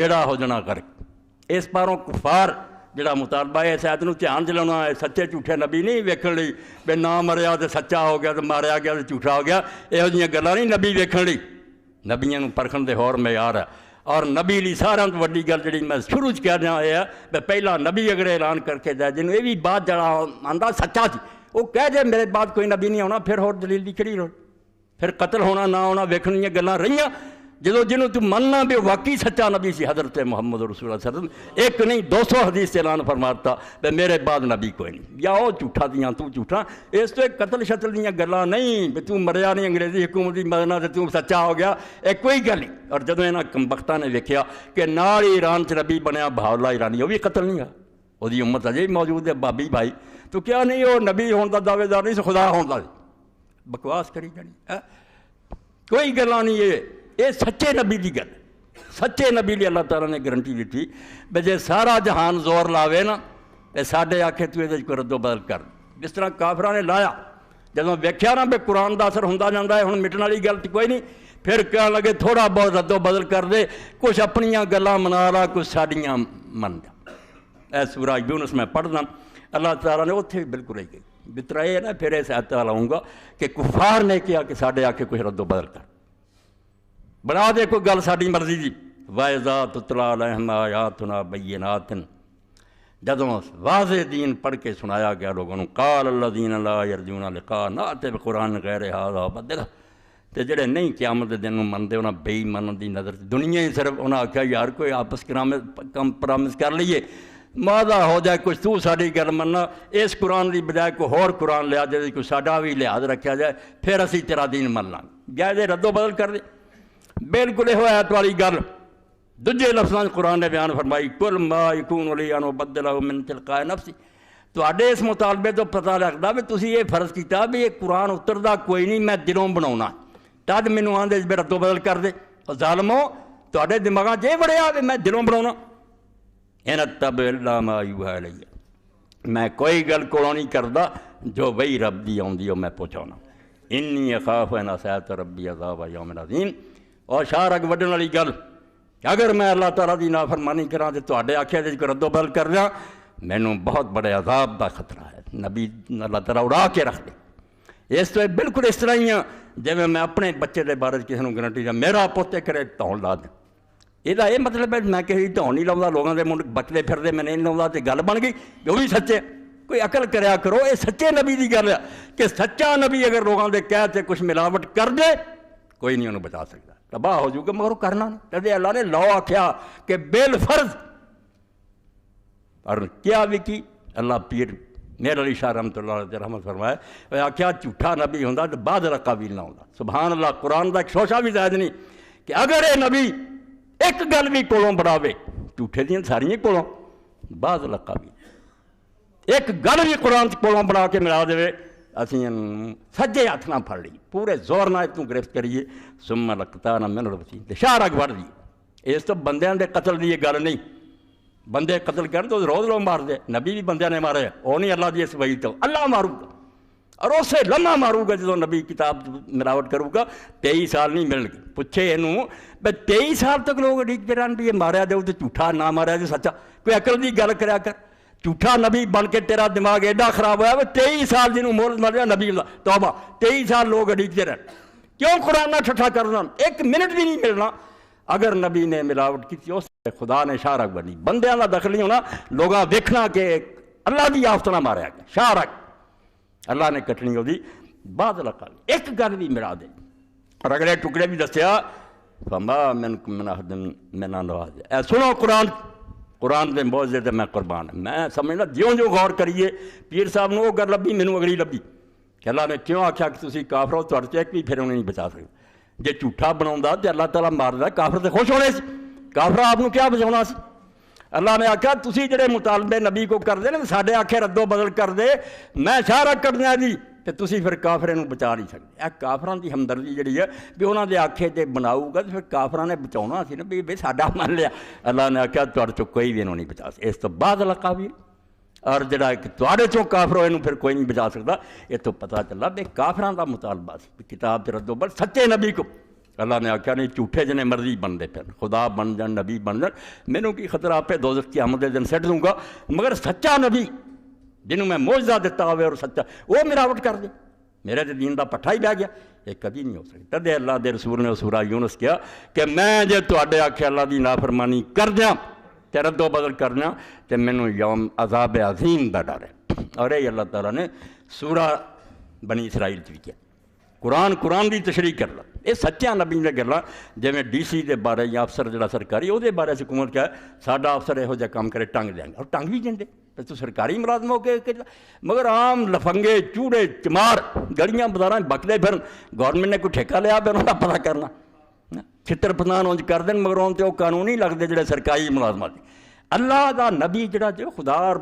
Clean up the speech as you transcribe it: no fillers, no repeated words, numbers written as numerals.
ਜਿਹੜਾ ਹੋ ਜਾਣਾ ਕਰ। ਇਸ ਪਾਰੋਂ ਕੁਫਾਰ ਜਿਹੜਾ ਮੁਤਾਲਬਾ ਹੈ ਇਸ ਐਤ ਨੂੰ ਧਿਆਨ ਦਿਲਾਉਣਾ ਹੈ, ਸੱਚੇ ਝੂਠੇ ਨਬੀ ਨਹੀਂ ਵੇਖਣ ਲਈ ਵੀ ਨਾ ਮਰਿਆ ਤੇ ਸੱਚਾ ਹੋ ਗਿਆ ਤੇ ਮਾਰਿਆ ਗਿਆ ਤੇ ਝੂਠਾ ਹੋ ਗਿਆ, ਇਹੋ ਜਿਹੀਆਂ ਗੱਲਾਂ ਨਹੀਂ ਨਬੀ ਵੇਖਣ ਲਈ। ਨਬੀਆਂ ਨੂੰ ਪਰਖਣ ਦੇ ਹੋਰ ਮਿਆਰ ਹੈ। ਔਰ ਨਬੀ ਲਈ ਸਾਰਿਆਂ ਤੋਂ ਵੱਡੀ ਗੱਲ ਜਿਹੜੀ ਮੈਂ ਸ਼ੁਰੂ 'ਚ ਕਹਿ ਰਿਹਾ ਇਹ ਹੈ ਵੀ ਪਹਿਲਾਂ ਨਬੀ ਅਗਰ ਐਲਾਨ ਕਰਕੇ ਜਾਏ, ਜਿਹਨੂੰ ਇਹ ਵੀ ਬਾਤ ਜਿਹੜਾ ਆਂਦਾ ਸੱਚਾ ਸੀ, ਉਹ ਕਹਿ ਜੇ ਮੇਰੇ ਬਾਅਦ ਕੋਈ ਨਬੀ ਨਹੀਂ ਆਉਣਾ, ਫਿਰ ਹੋਰ ਦਲੀਲ ਦੀ ਕਿਹੜੀ ਲੋੜ? ਫਿਰ ਕਤਲ ਹੋਣਾ ਨਾ ਹੋਣਾ ਵੇਖਣ ਦੀਆਂ ਗੱਲਾਂ ਰਹੀਆਂ। ਜਦੋਂ ਜਿਹਨੂੰ ਤੂੰ ਮੰਨਣਾ ਵੀ ਉਹ ਵਾਕਈ ਸੱਚਾ ਨਬੀ ਸੀ ਹਜ਼ਰਤ ਮੁਹੰਮਦ ਰਸੂਲੁल्लाह सल्लल्लाहु अलैहि वसल्लम, एक नहीं 200 हदीस से ऐलान फरमाता भी मेरे बाद नबी कोई नहीं, या वो झूठा दियाँ तू झूठा। इस तो एक कतल शतल दियाँ गल्लां नहीं भी तू मरिया नहीं अंग्रेज़ी हुकूमत की मदद नाल तू सच्चा हो गया, ये कोई गल नहीं। और जदों इन्हां कमबख्तां ने वेखिया कि नाल ही ईरान च नबी बनया बहाउल्लाह ईरानी, वो भी कतल नहीं है, उसकी उम्मत अजे भी मौजूद है। बाबी भाई तो क्या नहीं वो नबी होने का दावेदार नहीं, खुदा होने का बकवास करी जानी है, कोई गल्लां नहीं। ये सच्चे नबी की गल, सच्चे नबी लिए अल्लाह ताला ने गारंटी दी भी जे सारा जहान जोर लावे ना तो साढ़े आखे तू ये कोई रद्दो बदल कर। जिस तरह काफरां ने लाया, जदों वेख्या ना भी कुरान का असर होंदा जांदा है, हुण मिटण वाली गल कोई नहीं, फिर कहण लगे थोड़ा बहुत रद्दो बदल कर दे, कुछ अपनियां गल्लां मना ला, कुछ साडियां मन जा। सूरह यूनुस मैं पढ़दा, अल्लाह ताला ने उत्थे भी बिल्कुल ही गई बितरा ये ना। फिर इस आयत लाऊंगा कि कुफार ने कहा कि साढ़े आखे कुछ रद्दो बदल कर, बना दे कोई गल साड़ी मर्जी की। वायज़ा तुतला अलैहिम आयातुना बय्यिनातिन, जदों वाज़े दीन पढ़ के सुनाया गया लोगों को, काल अल्लज़ीना ला यरजूना लिक़ा नाते बिक़ुरान गैर हाज़ा बदला, तो जेडे नहीं क़यामत दे दिन मनते उन्हें बेईमान की नज़र दुनिया ही सिर्फ उन्हें आख्या यार कोई आपस प्रॉमिस कर लीए, मादा हो जाए कुछ तू साड़ी गल मनना, इस कुरान की बजाय कोई होर कुरान लिया जाए, कोई साडा भी लिहाज रखा जाए, फिर असीं तेरा दीन मन लांगे। जाए रद्दो बदल कर दे, बिल्कुल यो आयत वाली गल दूजे लफ्ज़ां कुरान ने बयान फरमाई, कुल मा यकूनु ली अन उबद्दिलहु मिन तिलकाए नफ्सी। तुहाडे इस मुतालबे तो पता लगता भी तुसीं ये फर्ज किया भी ये कुरान उतरदा कोई नहीं, मैं दिलों बनाउणा, तद मैनूं आंदे भी रद्दो बदल कर दे। ज़ालिमो तुहाडे दिमागां 'च वड़िया भी मैं दिलों बनाउणा। इन अत्तबि इल्ला मा यूहा इलैया, मैं कोई गल कोलों नहीं करदा, जो वही रब दी आउंदी ओ मैं पहुँचाउणा। इन्नी अखाफ इन असैत रब्बी अज़ाब यौमिन अज़ीम। और शाह अग वड्डण वाली गल, अगर मैं अल्लाह ताला की नाफरमानी करा तो तुहाडे आखे दे रद्दो बदल कर दियां, मैनूं बहुत बड़े अजाब का खतरा है। नबी अल्लाह ताला उड़ा के रख दे। इस तो बिल्कुल इस तरह ही आ जिवें मैं अपने बच्चे के बारे किसी को गारंटी दा मेरा पुत्त करे धौन ला दे, ਇਹਦਾ ਇਹ ਮਤਲਬ ਹੈ ਮੈਂ ਕਿਸੇ ਧੌਣ ਨਹੀਂ ਲਾਉਂਦਾ, ਲੋਕਾਂ ਦੇ ਮੁੰਡੇ ਬਚਦੇ ਫਿਰਦੇ ਮੈਂ ਨਹੀਂ ਲਾਉਂਦਾ, ਤੇ ਗੱਲ ਬਣ ਗਈ ਉਹ ਵੀ ਸੱਚੇ। ਕੋਈ ਅਕਲ ਕਰਿਆ ਕਰੋ, ਇਹ ਸੱਚੇ ਨਬੀ ਦੀ ਗੱਲ ਆ ਕਿ ਸੱਚਾ ਨਬੀ ਅਗਰ ਲੋਕਾਂ ਦੇ ਕਹਿ ਤੇ ਕੁਛ ਮਿਲਾਵਟ ਕਰ ਦੇ, ਕੋਈ ਨਹੀਂ ਉਹਨੂੰ ਬਚਾ ਸਕਦਾ, ਤਬਾਹ ਹੋ ਜਾਊਗਾ। ਮਗਰ ਉਹ ਕਰਨਾ ਨਹੀਂ, ਕਦੇ ਅੱਲਾ ਨੇ ਲੌ ਆਖਿਆ ਕਿ ਬਿਲ ਫਰਜ਼, और क्या भी की अल्लाह पीर मेर अली शाह रहमतुल्लाह अलैह रहमत फरमाया, आख्या झूठा नबी होंदा तो बाद काबिल ना होंदा। सुभान अल्लाह, कुरान का एक शोशा भी जायज़ नहीं कि अगर ये नबी एक गल भी कोलों बढ़ावे, झूठे दियां सारियां कोलों बाद काबिल, एक गल भी कुरान कोलों बढ़ा के मिला दे, असीं सज्जे हथ ना फड़ ली, पूरे जोर ना तू गिरफ्त करिए, सुम्मा लकता ना मिन रबसी शाह रग बढ़ दी। इस तो बंदियां दे कतल की गल नहीं, बंदे कतल कर तो रोज़ लोग मार दे, नबी भी बंदे ने मारे, वो नहीं अल्लाह की इस वही तो अल्लाह मारूगा, और उसे लम्हा मारूगा जो नबी किताब मिलावट करूगा। 23 साल नहीं मिलने, पूछे इनू भाई 23 साल तक लोग उड़ीकते रहन भी ये मारिया जाऊ तो झूठा ना मारिया जाए सच्चा, कोई अकल की गल कराया कर। झूठा नबी बन के तेरा दिमाग एडा खराब होया 23 साल जिन्होंने मोहलत मारिया नबी तौबा, 23 साल लोग उड़ीकते रहन, क्यों कुरान ना ठट्ठा करना, एक मिनट भी नहीं मिलना। अगर नबी ने मिलावट की उस खुदा ने शाहरग बनी, बंदियां का दखल नहीं होना, लोग देखना कि अल्लाह की आफत ना मारिया गया, शाहरग अल्लाह ने कटनी होगी बाद लका, एक गल भी मिला दे। और अगले टुकड़े भी दसिया फमा मैना नवाज, सुनो कुरान, कुरान के मौजे ते मैं कुर्बान, मैं समझना ज्यों ज्यों गौर करिए पीर साहब ने वो गल लभी, मैनू अगली लभी कि अल्लाह ने क्यों आख्या कि तुसीं काफर हो, तुहाडे चेक भी फिर उन्हें नहीं बचा सकते। जे झूठा बनाउंदा ते अल्लाह ताला मारदा, काफर तो खुश होने से, काफर आप क्या बचाना सी। अल्लाह ने आख्या तुसीं जिहड़े मुतालबे नबी को करदे ने साडे आखे रद्दो बदल कर दे, मैं शाहरग कटना जी, तो तुसीं फिर काफरे नूं बचा नहीं सकते। यह काफरां दी हमदर्दी जिहड़ी है भी उन्हां दे आखे ते बनाऊगा तो फिर काफरां ने बचाउणा सी ना, भी साडा मान लिया। अल्लाह ने आख्या तुहाडे चों कोई भी इहनूं नहीं बचा सकदा, इस तो बाद लका भी, और जिहड़ा एक तुहाडे चों काफर हो इहनूं फिर कोई नहीं बचा सकदा। इह तो पता चला भी काफरां दा मुतालबा सी किताब ते रद्दो बदल सच्चे नबी को اللہ نے آخیا نہیں جھوٹے جنے مرضی بنتے پھر خدا بن جان نبی بن جان مینوں کی خطرہ آپ دوزخ کی آمد دن سٹ دوں گا مگر سچا نبی جنہوں میں معجزہ دیتا ہوئے اور سچا وہ ملاوٹ کر دے میرے تے دین دا پٹھا ہی بہ گیا یہ کبھی نہیں ہو سکتا تدے اللہ دے رسول نے سورہ یونس کیا کہ میں جے تواڈے آکھے اللہ دی نافرمانی کر دیاں تے رد و بدل کر دیاں تے مینوں یوم عذاب عظیم دا ڈر ہے اور یہ اللہ تعالیٰ نے سورہ بنی اسرائیل چ بھی کیا قرآن دی تشریح کر لا یہ سچا نبی نے گلاں جویں ڈی سی دے بارے یا افسر جڑا سرکاری وہ بارے حکومت کیا ہے ساڈا افسر یہو جہا کام کرے ٹنگ دیں گے اور ٹنگ بھی دیں تو سرکاری ملازم ہو کے مگر عام لفنگے چوڑے چمار گلیاں بازاراں بکدے پھر گورنمنٹ نے کوئی ٹھیکہ لیا پھر انہوں پتہ کرنا چھتر پتان اونج کر دیں مگر ان تے وہ قانون ہی لگتے جڑے سرکاری ملازمات اللہ دا نبی جڑا جو خدا